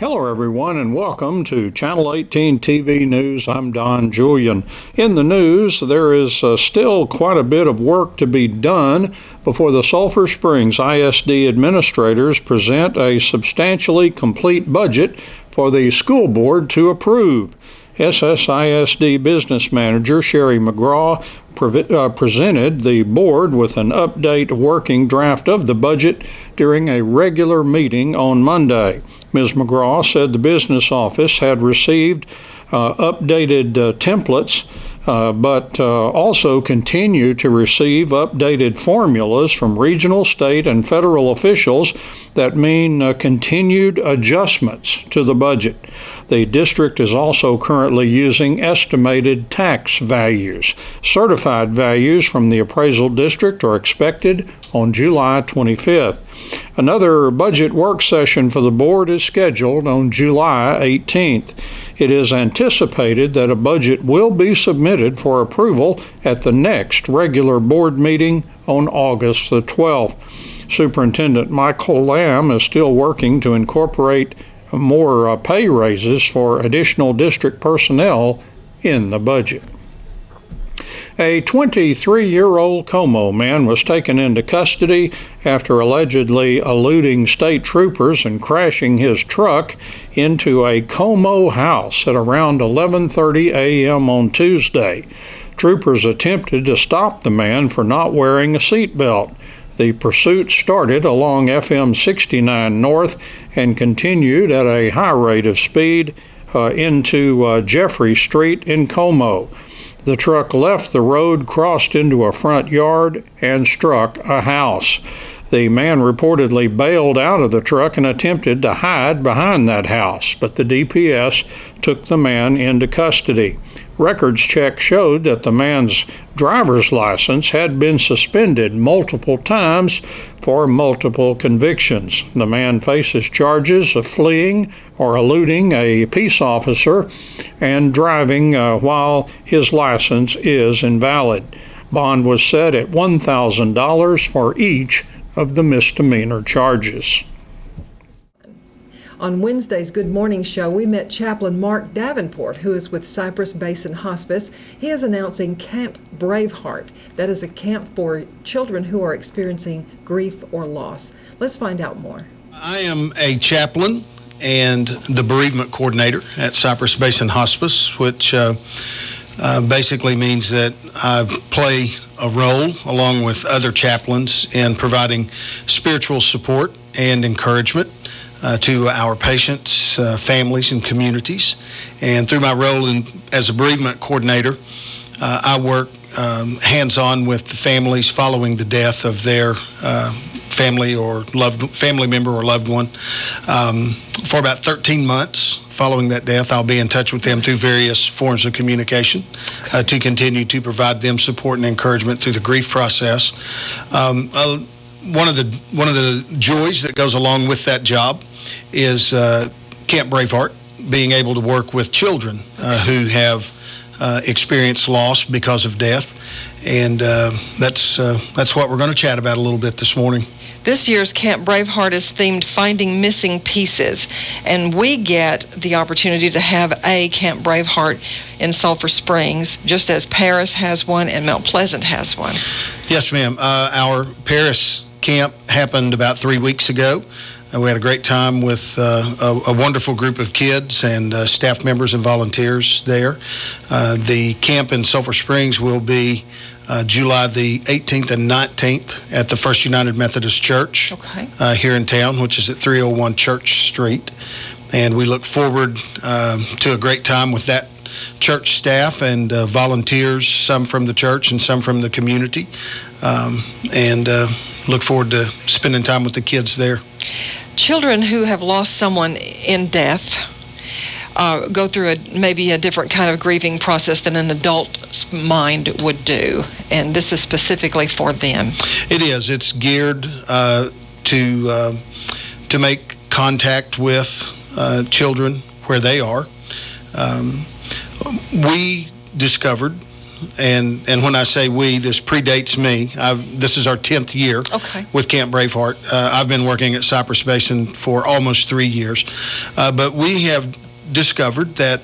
Hello, everyone, and welcome to Channel 18 TV News. I'm Don Julian. In the news, there is still quite a bit of work to be done before the Sulphur Springs ISD administrators present a substantially complete budget for the school board to approve. SSISD business manager Sherry McGraw presented the board with an update working draft of the budget during a regular meeting on Monday. Ms. McGraw said the business office had received updated templates, but also continue to receive updated formulas from regional, state, and federal officials that mean continued adjustments to the budget. The district is also currently using estimated tax values. Certified values from the appraisal district are expected on July 25th. Another budget work session for the board is scheduled on July 18th. It is anticipated that a budget will be submitted for approval at the next regular board meeting on August the 12th. Superintendent Michael Lamb is still working to incorporate more pay raises for additional district personnel in the budget. A 23-year-old Como man was taken into custody after allegedly eluding state troopers and crashing his truck into a Como house at around 11:30 a.m. on Tuesday. Troopers attempted to stop the man for not wearing a seatbelt. The pursuit started along FM 69 North and continued at a high rate of speed into Jeffrey Street in Como. The truck left the road, crossed into a front yard, and struck a house. The man reportedly bailed out of the truck and attempted to hide behind that house, but the DPS took the man into custody. Records check showed that the man's driver's license had been suspended multiple times for multiple convictions. The man faces charges of fleeing or eluding a peace officer and driving while his license is invalid. Bond was set at $1,000 for each of the misdemeanor charges. On Wednesday's Good Morning Show, we met Chaplain Mark Davenport, who is with Cypress Basin Hospice. He is announcing Camp Braveheart. That is a camp for children who are experiencing grief or loss. Let's find out more. I am a chaplain and the bereavement coordinator at Cypress Basin Hospice, which basically means that I play a role along with other chaplains in providing spiritual support and encouragement to our patients, families, and communities. And through my role as a bereavement coordinator, I work hands-on with the families following the death of their family member or loved one. For about 13 months following that death, I'll be in touch with them through various forms of communication to continue to provide them support and encouragement through the grief process. One of the joys that goes along with that job is Camp Braveheart, being able to work with children who have experienced loss because of death, and that's what we're going to chat about a little bit this morning. This year's Camp Braveheart is themed Finding Missing Pieces, and we get the opportunity to have a Camp Braveheart in Sulphur Springs, just as Paris has one and Mount Pleasant has one. Yes, ma'am. Our Paris camp happened about 3 weeks ago. We had a great time with a wonderful group of kids and staff members and volunteers there. The camp in Sulphur Springs will be July the 18th and 19th at the First United Methodist Church here in town, which is at 301 Church Street. And we look forward to a great time with that church staff and volunteers, some from the church and some from the community, and look forward to spending time with the kids there. Children who have lost someone in death go through maybe a different kind of grieving process than an adult's mind would do, and this is specifically for them. It is. It's geared to make contact with children where they are. We discovered and when I say we, this predates me. This is our 10th year with Camp Braveheart. I've been working at Cypress Basin for almost 3 years. But we have discovered that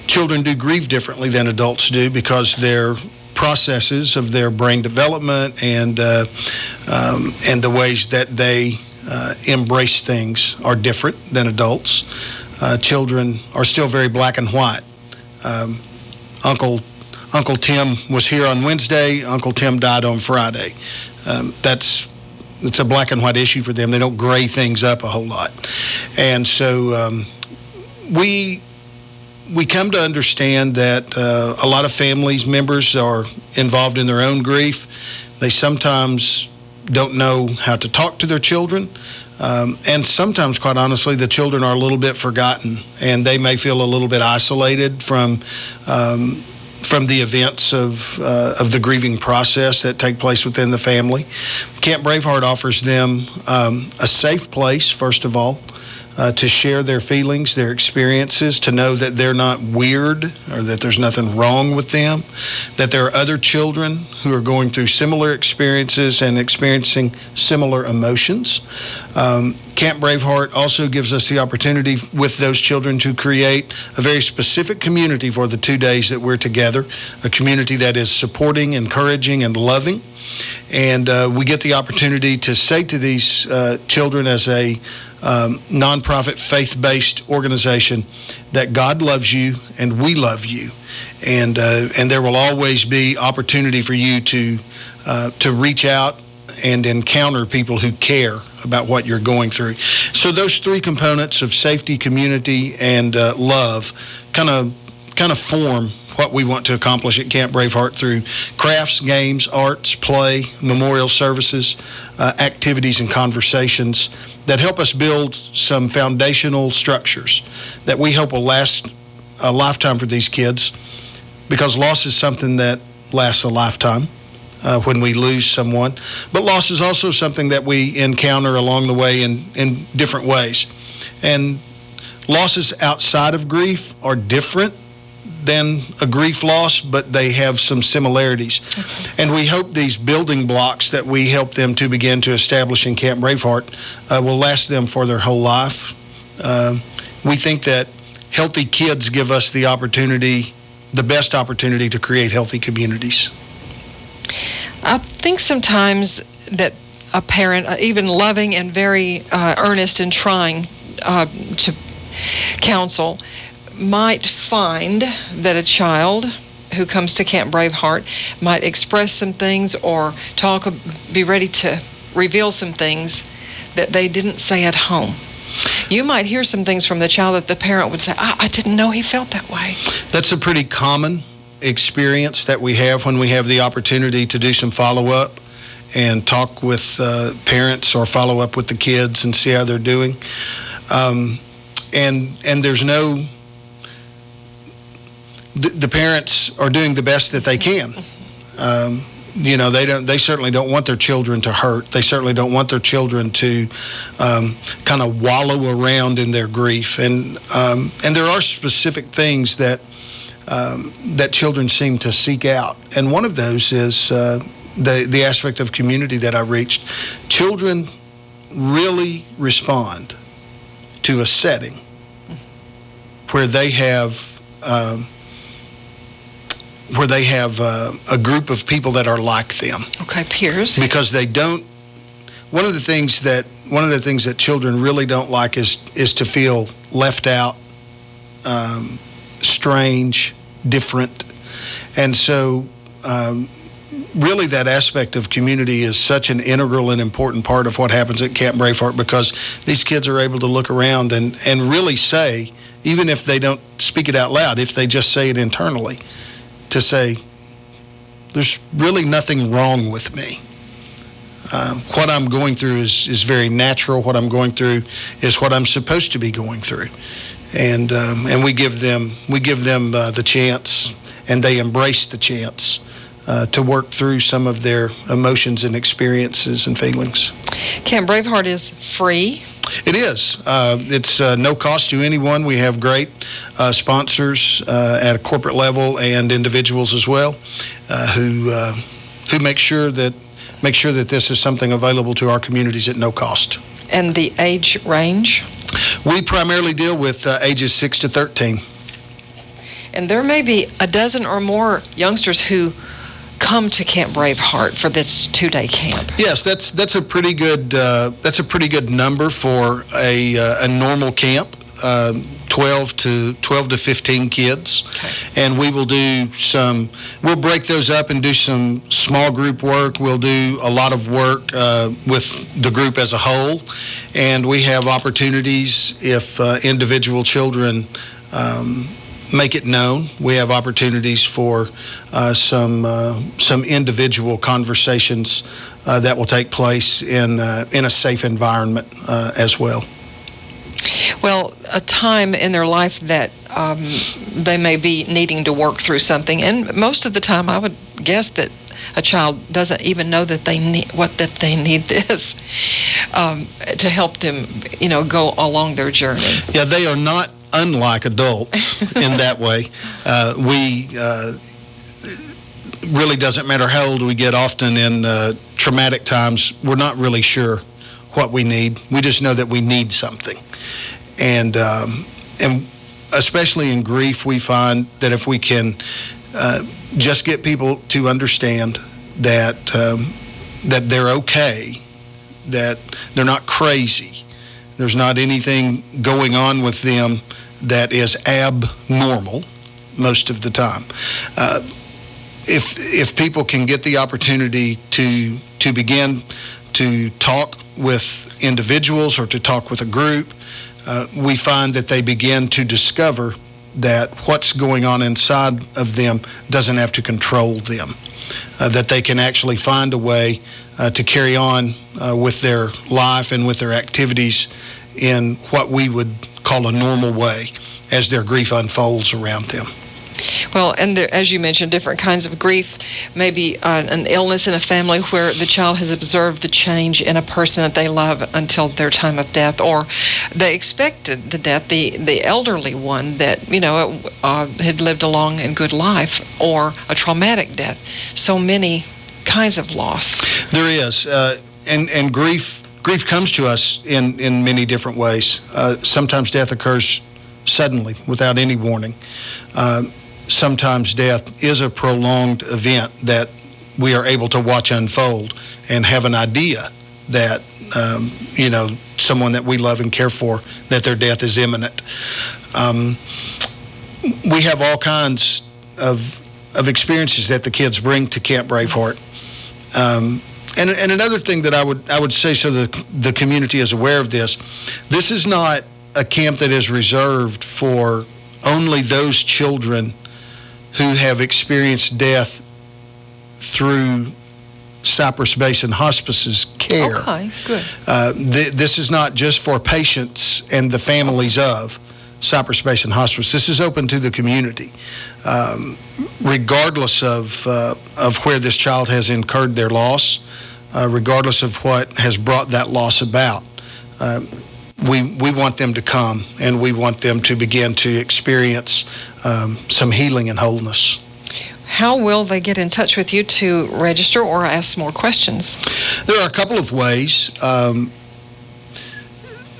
children do grieve differently than adults do because their processes of their brain development and the ways that they embrace things are different than adults. Children are still very black and white. Uncle Tim was here on Wednesday. Uncle Tim died on Friday. It's a black and white issue for them. They don't gray things up a whole lot. And so we come to understand that a lot of families members are involved in their own grief. They sometimes don't know how to talk to their children. And sometimes, quite honestly, the children are a little bit forgotten, and they may feel a little bit isolated from the events of the grieving process that take place within the family. Camp Braveheart offers them a safe place, first of all, to share their feelings, their experiences, to know that they're not weird or that there's nothing wrong with them, that there are other children who are going through similar experiences and experiencing similar emotions. Camp Braveheart also gives us the opportunity with those children to create a very specific community for the 2 days that we're together, a community that is supporting, encouraging, and loving. And we get the opportunity to say to these children as a nonprofit faith-based organization that God loves you and we love you, and there will always be opportunity for you to reach out and encounter people who care about what you're going through. So those three components of safety, community, and love kind of form what we want to accomplish at Camp Braveheart through crafts, games, arts, play, memorial services, activities, and conversations that help us build some foundational structures that we hope will last a lifetime for these kids, because loss is something that lasts a lifetime when we lose someone. But loss is also something that we encounter along the way in different ways. And losses outside of grief are different than a grief loss, but they have some similarities. Okay. And we hope these building blocks that we help them to begin to establish in Camp Braveheart will last them for their whole life. We think that healthy kids give us the opportunity, the best opportunity to create healthy communities. I think sometimes that a parent, even loving and very earnest in trying to counsel, might find that a child who comes to Camp Braveheart might express some things or be ready to reveal some things that they didn't say at home. You might hear some things from the child that the parent would say, I didn't know he felt that way. That's a pretty common experience that we have when we have the opportunity to do some follow-up and talk with parents or follow up with the kids and see how they're doing. And there's no... The parents are doing the best that they can. They certainly don't want their children to hurt. They certainly don't want their children to kind of wallow around in their grief. And there are specific things that children seem to seek out. And one of those is the aspect of community that I reached. Children really respond to a setting where they have a group of people that are like them. Okay, peers. Because they don't. One of the things that children really don't like is to feel left out, strange, different, and so really that aspect of community is such an integral and important part of what happens at Camp Braveheart, because these kids are able to look around and really say, even if they don't speak it out loud, if they just say it internally, to say, there's really nothing wrong with me. What I'm going through is very natural. What I'm going through is what I'm supposed to be going through. And we give them the chance, and they embrace the chance to work through some of their emotions and experiences and feelings. Camp Braveheart is free. It is. It's no cost to anyone. We have great sponsors at a corporate level and individuals as well who make sure that this is something available to our communities at no cost. And the age range? We primarily deal with ages 6 to 13. And there may be a dozen or more youngsters who come to Camp Braveheart for this 2-day camp. Yes, that's a pretty good number for a normal camp. 12 to 15 kids. Okay. And we'll break those up and do some small group work. We'll do a lot of work with the group as a whole, and we have opportunities if individual children make it known. We have opportunities for some individual conversations that will take place in a safe environment as well. Well, a time in their life that they may be needing to work through something, and most of the time I would guess that a child doesn't even know that they need this to help them, go along their journey. Yeah, they are not unlike adults in that way. We really doesn't matter how old we get. Often in traumatic times, we're not really sure what we need. We just know that we need something. And especially in grief, we find that if we can just get people to understand that they're okay, that they're not crazy, there's not anything going on with them that is abnormal most of the time. If people can get the opportunity to begin to talk with individuals or to talk with a group, we find that they begin to discover that what's going on inside of them doesn't have to control them, that they can actually find a way to carry on with their life and with their activities in what we would call a normal way as their grief unfolds around them. Well, and there, as you mentioned, different kinds of grief, maybe an illness in a family where the child has observed the change in a person that they love until their time of death, or they expected the death, the elderly one that, had lived a long and good life, or a traumatic death. So many kinds of loss. There is, and grief comes to us in many different ways. Sometimes death occurs suddenly, without any warning. Sometimes death is a prolonged event that we are able to watch unfold and have an idea that, someone that we love and care for, that their death is imminent. We have all kinds of experiences that the kids bring to Camp Braveheart. And another thing that I would say, so the community is aware of this is not a camp that is reserved for only those children who have experienced death through Cypress Basin Hospice's care. Okay, good. This is not just for patients and the families of Cypress Basin Hospice. This is open to the community, regardless of where this child has incurred their loss, regardless of what has brought that loss about. We want them to come, and we want them to begin to experience some healing and wholeness. How will they get in touch with you to register or ask more questions? There are a couple of ways.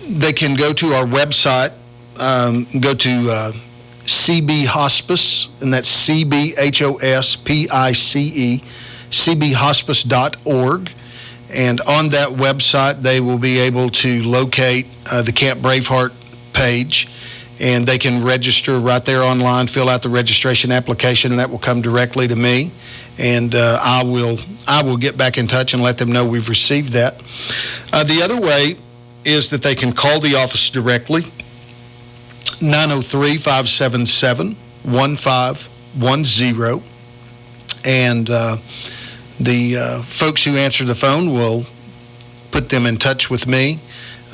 They can go to our website, go to CB Hospice, and that's CBHOSPICE, cbhospice.org. And on that website, they will be able to locate the Camp Braveheart page, and they can register right there online, fill out the registration application, and that will come directly to me. And I will get back in touch and let them know we've received that. The other way is that they can call the office directly, 903-577-1510, and the folks who answer the phone will put them in touch with me.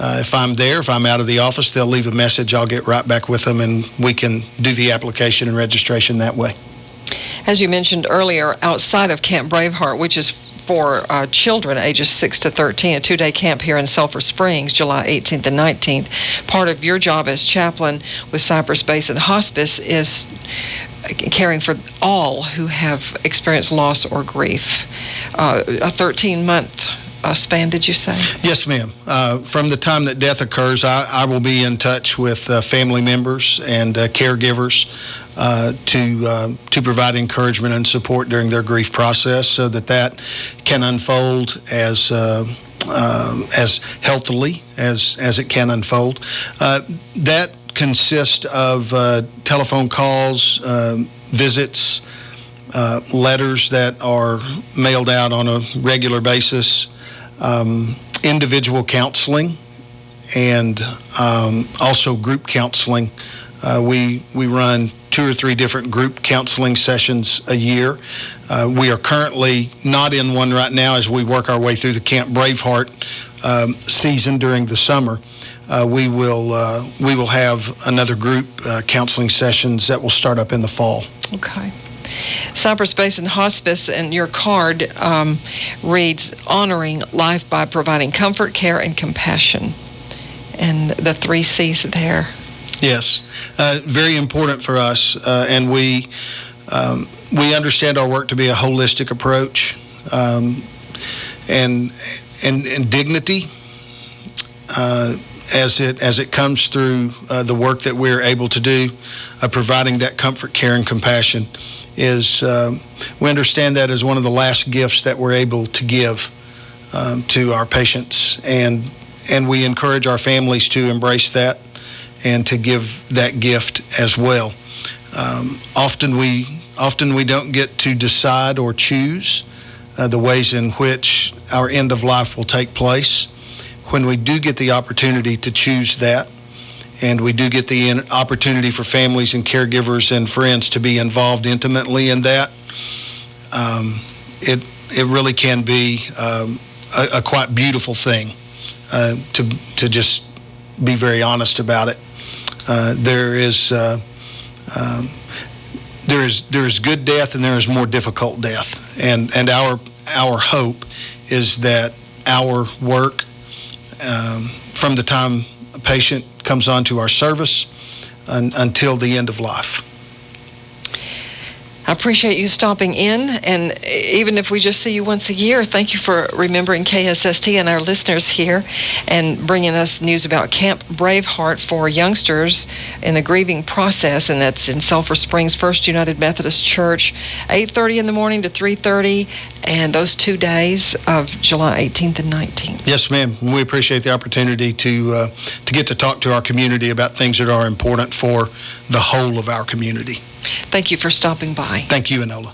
If I'm there, if I'm out of the office, they'll leave a message. I'll get right back with them, and we can do the application and registration that way. As you mentioned earlier, outside of Camp Braveheart, which is for children ages 6 to 13, a 2-day camp here in Sulphur Springs, July 18th and 19th. Part of your job as chaplain with Cypress Basin Hospice is caring for all who have experienced loss or grief. A 13-month span, did you say? Yes, ma'am. From the time that death occurs, I will be in touch with family members and caregivers to provide encouragement and support during their grief process, so that can unfold as healthily as it can unfold. That consists of telephone calls, visits, letters that are mailed out on a regular basis, individual counseling, and also group counseling. We run 2 or 3 different group counseling sessions a year. We are currently not in one right now as we work our way through the Camp Braveheart season during the summer. We will have another group counseling sessions that will start up in the fall. Okay. Cypress Basin Hospice, and your card reads, honoring life by providing comfort, care, and compassion. And the 3 C's there. Yes, very important for us, and we understand our work to be a holistic approach, and dignity as it comes through the work that we're able to do, providing that comfort, care, and compassion. Is we understand that as one of the last gifts that we're able to give to our patients, and we encourage our families to embrace that and to give that gift as well. Often we don't get to decide or choose the ways in which our end of life will take place. When we do get the opportunity to choose that, and we do get the opportunity for families and caregivers and friends to be involved intimately in that, it really can be a quite beautiful thing, to just be very honest about it. There is good death, and there is more difficult death, and our hope is that our work, from the time a patient comes onto our service until the end of life. I appreciate you stopping in, and even if we just see you once a year, thank you for remembering KSST and our listeners here and bringing us news about Camp Braveheart for youngsters in the grieving process, and that's in Sulphur Springs First United Methodist Church, 8:30 in the morning to 3:30, and those 2 days of July 18th and 19th. Yes, ma'am. We appreciate the opportunity to get to talk to our community about things that are important for the whole of our community. Thank you for stopping by. Thank you, Enola.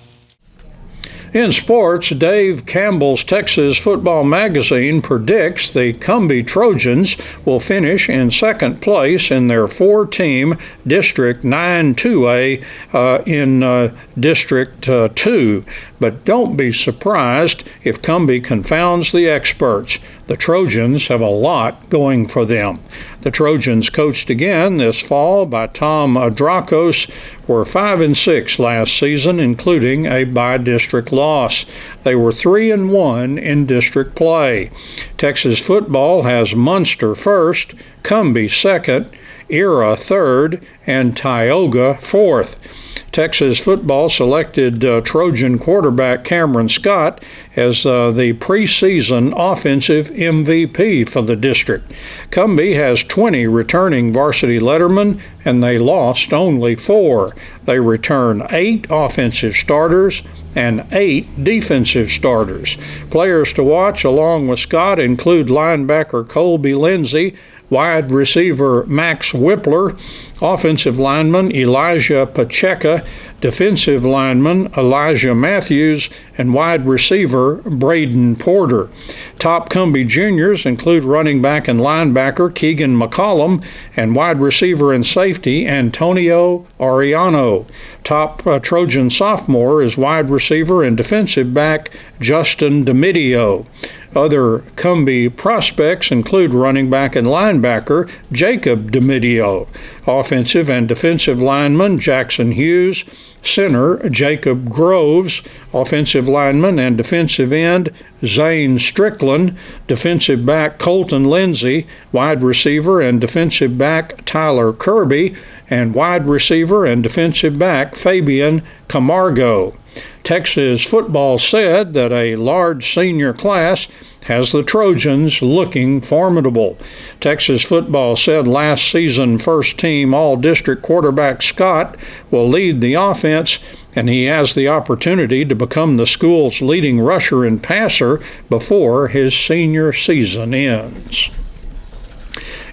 In sports, Dave Campbell's Texas Football Magazine predicts the Cumbie Trojans will finish in second place in their 4-team District 9 2A in District 2. But don't be surprised if Cumbie confounds the experts. The Trojans have a lot going for them. The Trojans, coached again this fall by Tom Adrakos, were 5-6 last season, including a by-district loss. They were 3-1 in district play. Texas football has Munster first, Cumbie second, Era third, and Tioga fourth. Texas football selected Trojan quarterback Cameron Scott as the preseason offensive MVP for the district. Cumbie has 20 returning varsity lettermen, and they lost only 4. They return 8 offensive starters and 8 defensive starters. Players to watch along with Scott include linebacker Colby Lindsey, wide receiver Max Whippler, offensive lineman Elijah Pacheca, defensive lineman Elijah Matthews, and wide receiver Braden Porter. Top Cumbie juniors include running back and linebacker Keegan McCollum and wide receiver and safety Antonio Ariano. Top Trojan sophomore is wide receiver and defensive back Justin Domidio. Other Cumbie prospects include running back and linebacker Jacob Domidio. offensive and defensive lineman Jackson Hughes, center Jacob Groves, offensive lineman and defensive end Zane Strickland, defensive back Colton Lindsey, wide receiver and defensive back Tyler Kirby, and wide receiver and defensive back Fabian Camargo. Texas football said that a large senior class has the Trojans looking formidable. Texas football said last season first-team All-District quarterback Scott will lead the offense, and he has the opportunity to become the school's leading rusher and passer before his senior season ends.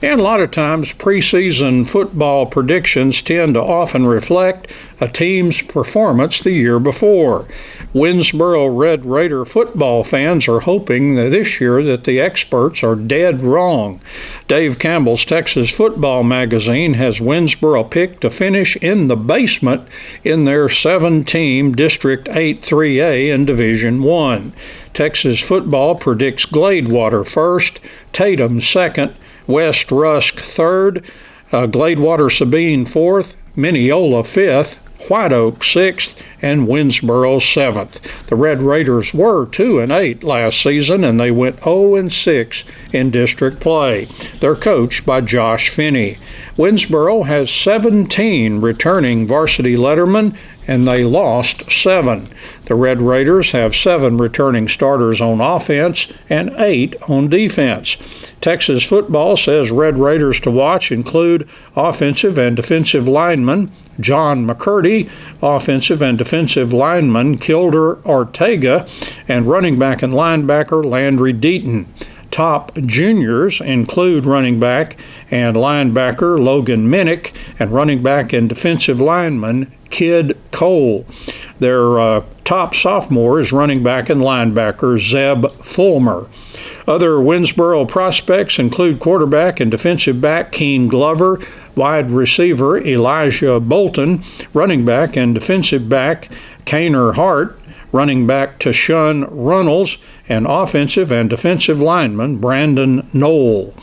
And a lot of times, preseason football predictions tend to often reflect a team's performance the year before. Winnsboro Red Raider football fans are hoping that this year that the experts are dead wrong. Dave Campbell's Texas Football Magazine has Winnsboro picked to finish in the basement in their 7-team District 8 3A in Division I. Texas football predicts Gladewater first, Tatum second, West Rusk third, Gladewater Sabine fourth, Mineola fifth, White Oak sixth, and Winnsboro seventh. The Red Raiders were 2-8 last season, and they went 0-6 in district play. They're coached by Josh Finney. Winnsboro has 17 returning varsity lettermen, and they lost 7. The Red Raiders have 7 returning starters on offense and 8 on defense. Texas football says Red Raiders to watch include offensive and defensive linemen John McCurdy, offensive and defensive lineman Kilder Ortega, and running back and linebacker Landry Deaton. Top juniors include running back and linebacker Logan Minnick and running back and defensive lineman Kid Cole. Their top sophomore is running back and linebacker Zeb Fulmer. Other Winnsboro prospects include quarterback and defensive back Keen Glover, wide receiver Elijah Bolton, running back and defensive back Kaner Hart, running back Tashun Runnels, and offensive and defensive lineman Brandon Knoll.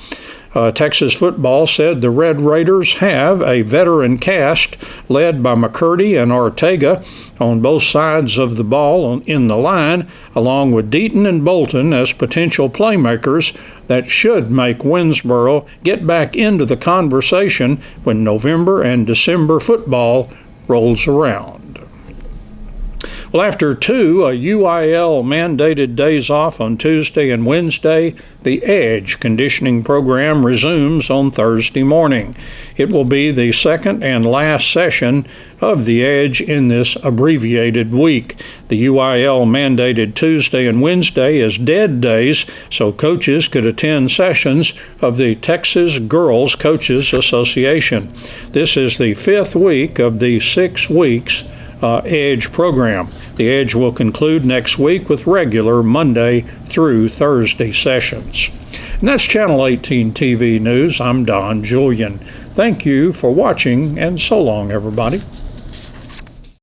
Texas football said the Red Raiders have a veteran cast led by McCurdy and Ortega on both sides of the ball in the line, along with Deaton and Bolton as potential playmakers that should make Winnsboro get back into the conversation when November and December football rolls around. Well, after 2 UIL-mandated days off on Tuesday and Wednesday, the EDGE conditioning program resumes on Thursday morning. It will be the second and last session of the EDGE in this abbreviated week. The UIL-mandated Tuesday and Wednesday is dead days, so coaches could attend sessions of the Texas Girls Coaches Association. This is the 5th week of the 6 weeks EDGE program. The EDGE will conclude next week with regular Monday through Thursday sessions. And that's Channel 18 TV News. I'm Don Julian. Thank you for watching, and so long, everybody.